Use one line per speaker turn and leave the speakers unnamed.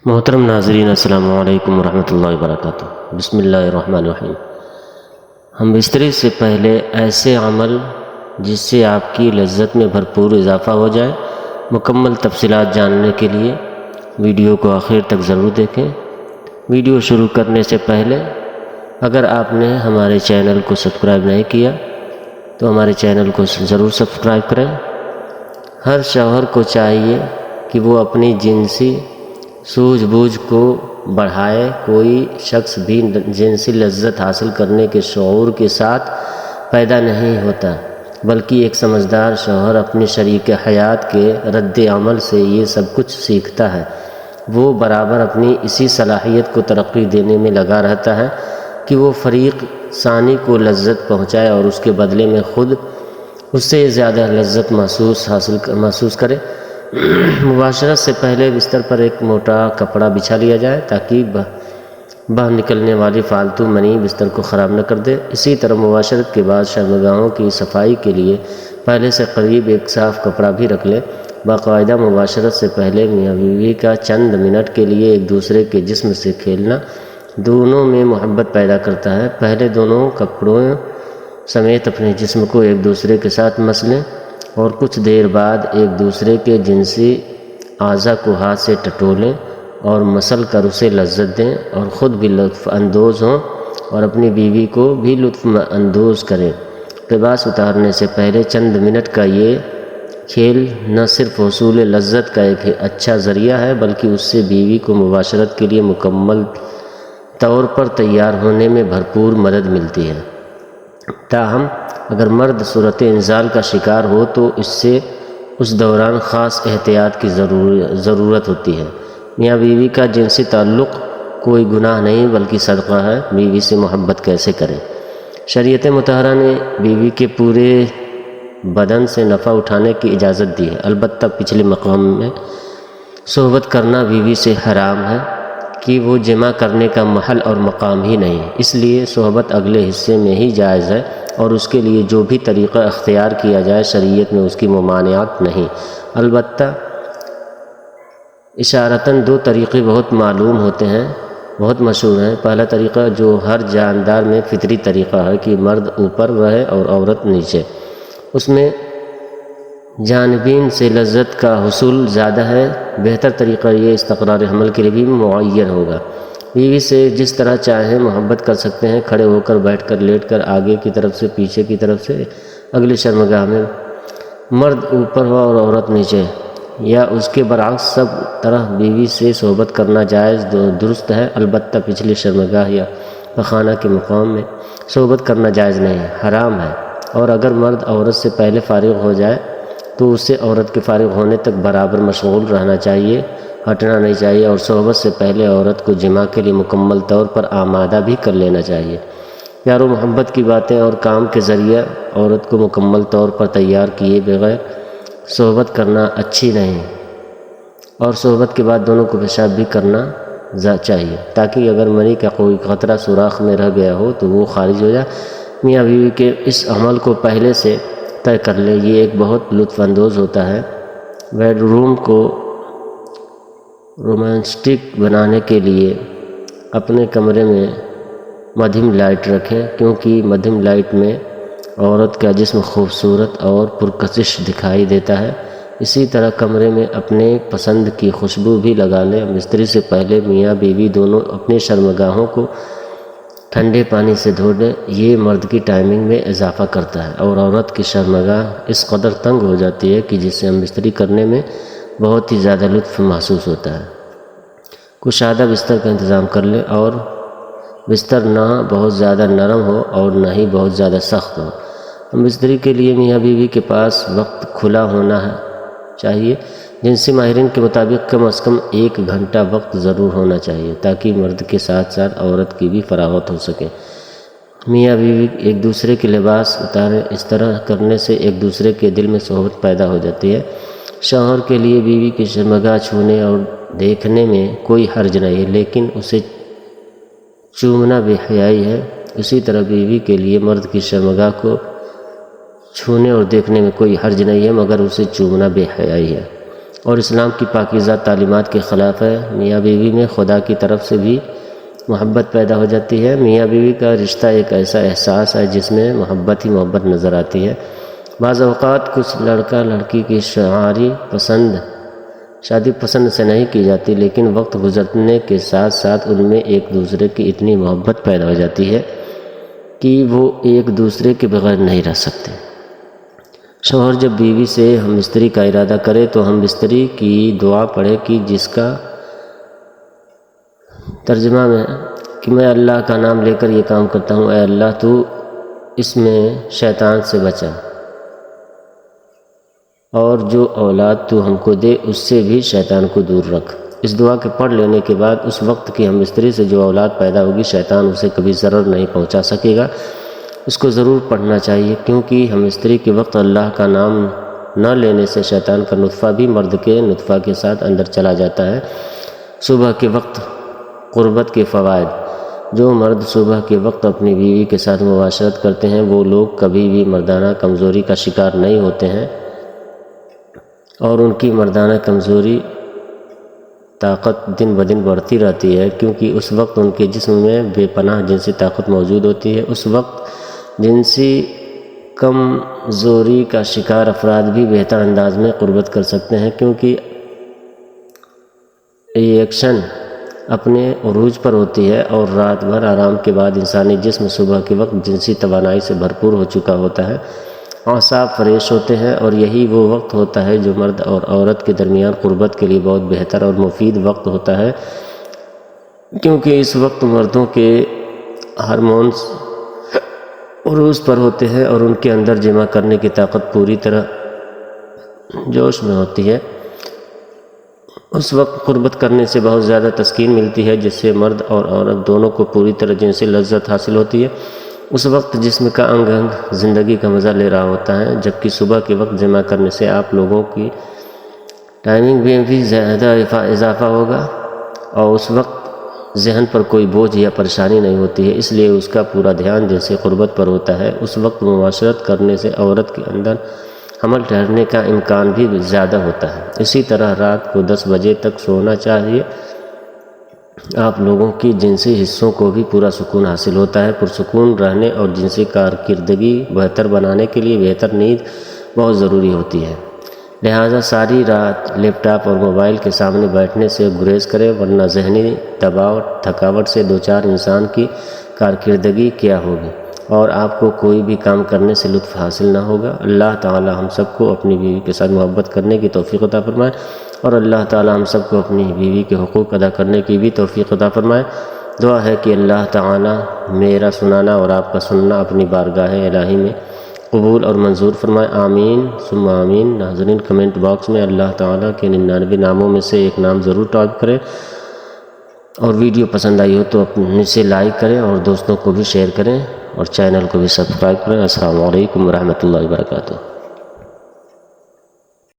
محترم ناظرین، السلام علیکم ورحمۃ اللہ وبرکاتہ۔ بسم اللہ الرحمن الرحیم۔ ہم بستری سے پہلے ایسے عمل جس سے آپ کی لذت میں بھرپور اضافہ ہو جائے، مکمل تفصیلات جاننے کے لیے ویڈیو کو آخر تک ضرور دیکھیں۔ ویڈیو شروع کرنے سے پہلے اگر آپ نے ہمارے چینل کو سبسکرائب نہیں کیا تو ہمارے چینل کو ضرور سبسکرائب کریں۔ ہر شوہر کو چاہیے کہ وہ اپنی جنسی سوجھ بوجھ کو بڑھائے۔ کوئی شخص بھی جنسی لذت حاصل کرنے کے شعور کے ساتھ پیدا نہیں ہوتا، بلکہ ایک سمجھدار شوہر اپنی شریک حیات کے رد عمل سے یہ سب کچھ سیکھتا ہے۔ وہ برابر اپنی اسی صلاحیت کو ترقی دینے میں لگا رہتا ہے کہ وہ فریق ثانی کو لذت پہنچائے اور اس کے بدلے میں خود اس سے زیادہ لذت محسوس کرے۔ مباشرت سے پہلے بستر پر ایک موٹا کپڑا بچھا لیا جائے تاکہ باہر نکلنے والی فالتو منی بستر کو خراب نہ کر دے۔ اسی طرح مباشرت کے بعد شرمگاہوں کی صفائی کے لیے پہلے سے قریب ایک صاف کپڑا بھی رکھ لیں۔ باقاعدہ مباشرت سے پہلے میاں بیوی کا چند منٹ کے لیے ایک دوسرے کے جسم سے کھیلنا دونوں میں محبت پیدا کرتا ہے۔ پہلے دونوں کپڑوں سمیت اپنے جسم کو ایک دوسرے کے ساتھ مس لیں اور کچھ دیر بعد ایک دوسرے کے جنسی اعضاء کو ہاتھ سے ٹٹولیں اور مسل کر اسے لذت دیں اور خود بھی لطف اندوز ہوں اور اپنی بیوی کو بھی لطف اندوز کریں۔ لباس اتارنے سے پہلے چند منٹ کا یہ کھیل نہ صرف حصول لذت کا ایک اچھا ذریعہ ہے بلکہ اس سے بیوی کو مباشرت کے لیے مکمل طور پر تیار ہونے میں بھرپور مدد ملتی ہے۔ تاہم اگر مرد صورت انزال کا شکار ہو تو اس سے اس دوران خاص احتیاط کی ضرورت ہوتی ہے۔ میاں بیوی کا جنسی تعلق کوئی گناہ نہیں بلکہ صدقہ ہے۔ بیوی سے محبت کیسے کریں؟ شریعت مطہرہ نے بیوی کے پورے بدن سے نفع اٹھانے کی اجازت دی ہے، البتہ پچھلے مقام میں صحبت کرنا بیوی سے حرام ہے کہ وہ جمع کرنے کا محل اور مقام ہی نہیں ہے، اس لیے صحبت اگلے حصے میں ہی جائز ہے اور اس کے لیے جو بھی طریقہ اختیار کیا جائے شریعت میں اس کی ممانعت نہیں۔ البتہ اشارتاً دو طریقے بہت معلوم ہوتے ہیں، بہت مشہور ہیں۔ پہلا طریقہ جو ہر جاندار میں فطری طریقہ ہے کہ مرد اوپر رہے اور عورت نیچے، اس میں جانبین سے لذت کا حصول زیادہ ہے۔ بہتر طریقہ یہ استقرار حمل کے لیے بھی معین ہوگا۔ بیوی سے جس طرح چاہیں محبت کر سکتے ہیں، کھڑے ہو کر، بیٹھ کر، لیٹ کر، آگے کی طرف سے، پیچھے کی طرف سے، اگلی شرمگاہ میں۔ مرد اوپر ہو اور عورت نیچے یا اس کے برعکس سب طرح بیوی سے صحبت کرنا جائز درست ہے، البتہ پچھلی شرمگاہ یا پخانہ کے مقام میں صحبت کرنا جائز نہیں ہے، حرام ہے۔ اور اگر مرد عورت سے پہلے فارغ ہو جائے تو اسے عورت کے فارغ ہونے تک برابر مشغول رہنا چاہیے، ہٹنا نہیں چاہیے، اور صحبت سے پہلے عورت کو جماع کے لیے مکمل طور پر آمادہ بھی کر لینا چاہیے۔ پیار و محبت کی باتیں اور کام کے ذریعہ عورت کو مکمل طور پر تیار کیے بغیر صحبت کرنا اچھی نہیں، اور صحبت کے بعد دونوں کو پیشاب بھی کرنا چاہیے تاکہ اگر منی کا کوئی قطرہ سوراخ میں رہ گیا ہو تو وہ خارج ہو جائے۔ میاں بیوی کے اس عمل کو پہلے سے طے کر لیں، یہ ایک بہت لطف اندوز ہوتا ہے۔ بیڈ روم کو رومانٹک بنانے کے لیے اپنے کمرے میں مدھم لائٹ رکھیں، کیونکہ مدھم لائٹ میں عورت کا جسم خوبصورت اور پرکشش دکھائی دیتا ہے۔ اسی طرح کمرے میں اپنے پسند کی خوشبو بھی لگا لیں۔ بستری سے پہلے میاں بیوی دونوں اپنے شرمگاہوں کو ٹھنڈے پانی سے دھو لیں، یہ مرد کی ٹائمنگ میں اضافہ کرتا ہے اور عورت کی شرمگاہ اس قدر تنگ ہو جاتی ہے کہ جسے ہم بستری کرنے میں بہت ہی زیادہ لطف محسوس ہوتا ہے۔ کشادہ بستر کا انتظام کر لیں اور بستر نہ بہت زیادہ نرم ہو اور نہ ہی بہت زیادہ سخت ہو۔ بستری کے لیے میاں بیوی کے پاس وقت کھلا ہونا چاہیے۔ جنسی ماہرین کے مطابق کم از کم 1 گھنٹہ وقت ضرور ہونا چاہیے تاکہ مرد کے ساتھ ساتھ عورت کی بھی فراغت ہو سکے۔ میاں بیوی ایک دوسرے کے لباس اتاریں، اس طرح کرنے سے ایک دوسرے کے دل میں صحبت پیدا ہو جاتی ہے۔ شوہر کے لیے بیوی کی شرمگاہ چھونے اور دیکھنے میں کوئی حرج نہیں ہے، لیکن اسے چومنا بے حیائی ہے۔ اسی طرح بیوی کے لیے مرد کی شرمگاہ کو چھونے اور دیکھنے میں کوئی حرج نہیں ہے، مگر اسے چومنا بے حیائی ہے۔ اور اسلام کی پاکیزہ تعلیمات کے خلاف ہے۔ میاں بیوی میں خدا کی طرف سے بھی محبت پیدا ہو جاتی ہے۔ میاں بیوی کا رشتہ ایک ایسا احساس ہے جس میں محبت ہی محبت نظر آتی ہے۔ بعض اوقات کچھ لڑکا لڑکی کی شادی پسند سے نہیں کی جاتی، لیکن وقت گزرنے کے ساتھ ساتھ ان میں ایک دوسرے کی اتنی محبت پیدا ہو جاتی ہے کہ وہ ایک دوسرے کے بغیر نہیں رہ سکتے۔ شوہر جب بیوی سے ہم بستری کا ارادہ کرے تو ہم بستری کی دعا پڑھے کہ جس کا ترجمہ میں کہ میں اللہ کا نام لے کر یہ کام کرتا ہوں، اے اللہ تو اس میں شیطان سے بچا، اور جو اولاد تو ہم کو دے اس سے بھی شیطان کو دور رکھ۔ اس دعا کے پڑھ لینے کے بعد اس وقت کی ہم بستری سے جو اولاد پیدا ہوگی شیطان اسے کبھی ضرر نہیں پہنچا سکے گا۔ اس کو ضرور پڑھنا چاہیے، کیونکہ ہم بستری کے وقت اللہ کا نام نہ لینے سے شیطان کا نطفہ بھی مرد کے نطفہ کے ساتھ اندر چلا جاتا ہے۔ صبح کے وقت قربت کے فوائد۔ جو مرد صبح کے وقت اپنی بیوی کے ساتھ مباشرت کرتے ہیں وہ لوگ کبھی بھی مردانہ کمزوری کا شکار نہیں ہوتے ہیں، اور ان کی مردانہ کمزوری طاقت دن بدن بڑھتی رہتی ہے، کیونکہ اس وقت ان کے جسم میں بے پناہ جنسی طاقت موجود ہوتی ہے۔ اس وقت جنسی کمزوری کا شکار افراد بھی بہتر انداز میں قربت کر سکتے ہیں، کیونکہ ایکشن اپنے عروج پر ہوتی ہے، اور رات بھر آرام کے بعد انسانی جسم صبح کے وقت جنسی توانائی سے بھرپور ہو چکا ہوتا ہے، اعصاب فریش ہوتے ہیں، اور یہی وہ وقت ہوتا ہے جو مرد اور عورت کے درمیان قربت کے لیے بہت بہتر اور مفید وقت ہوتا ہے، کیونکہ اس وقت مردوں کے ہارمونز عروج پر ہوتے ہیں اور ان کے اندر جمع کرنے کی طاقت پوری طرح جوش میں ہوتی ہے۔ اس وقت قربت کرنے سے بہت زیادہ تسکین ملتی ہے، جس سے مرد اور عورت دونوں کو پوری طرح جنسی لذت حاصل ہوتی ہے۔ اس وقت جسم کا انگ انگ زندگی کا مزہ لے رہا ہوتا ہے، جبکہ صبح کے وقت جمع کرنے سے آپ لوگوں کی ٹائمنگ میں بھی زیادہ اضافہ ہوگا، اور اس وقت ذہن پر کوئی بوجھ یا پریشانی نہیں ہوتی ہے، اس لیے اس کا پورا دھیان جنسی قربت پر ہوتا ہے۔ اس وقت معاشرت کرنے سے عورت کے اندر حمل ٹھہرنے کا امکان بھی زیادہ ہوتا ہے۔ اسی طرح رات کو 10 بجے تک سونا چاہیے۔ آپ لوگوں کی جنسی حصوں کو بھی پورا سکون حاصل ہوتا ہے۔ پرسکون رہنے اور جنسی کارکردگی بہتر بنانے کے لیے بہتر نیند بہت ضروری ہوتی ہے، لہٰذا ساری رات لیپ ٹاپ اور موبائل کے سامنے بیٹھنے سے گریز کریں، ورنہ ذہنی دباؤ تھکاوٹ سے دوچار انسان کی کارکردگی کیا ہوگی، اور آپ کو کوئی بھی کام کرنے سے لطف حاصل نہ ہوگا۔ اللہ تعالی ہم سب کو اپنی بیوی کے ساتھ محبت کرنے کی توفیق عطا فرمائے، اور اللہ تعالی ہم سب کو اپنی بیوی کے حقوق ادا کرنے کی بھی توفیق عطا فرمائے۔ دعا ہے کہ اللہ تعالی میرا سنانا اور آپ کا سننا اپنی بارگاہ الہی میں قبول اور منظور فرمائے، آمین ثم آمین۔ ناظرین کمنٹ باکس میں اللہ تعالیٰ کے 99 ناموں میں سے ایک نام ضرور ٹائپ کریں، اور ویڈیو پسند آئی ہو تو اپنے سے لائک کریں اور دوستوں کو بھی شیئر کریں، اور چینل کو بھی سبسکرائب کریں۔ السلام علیکم ورحمۃ اللہ وبرکاتہ۔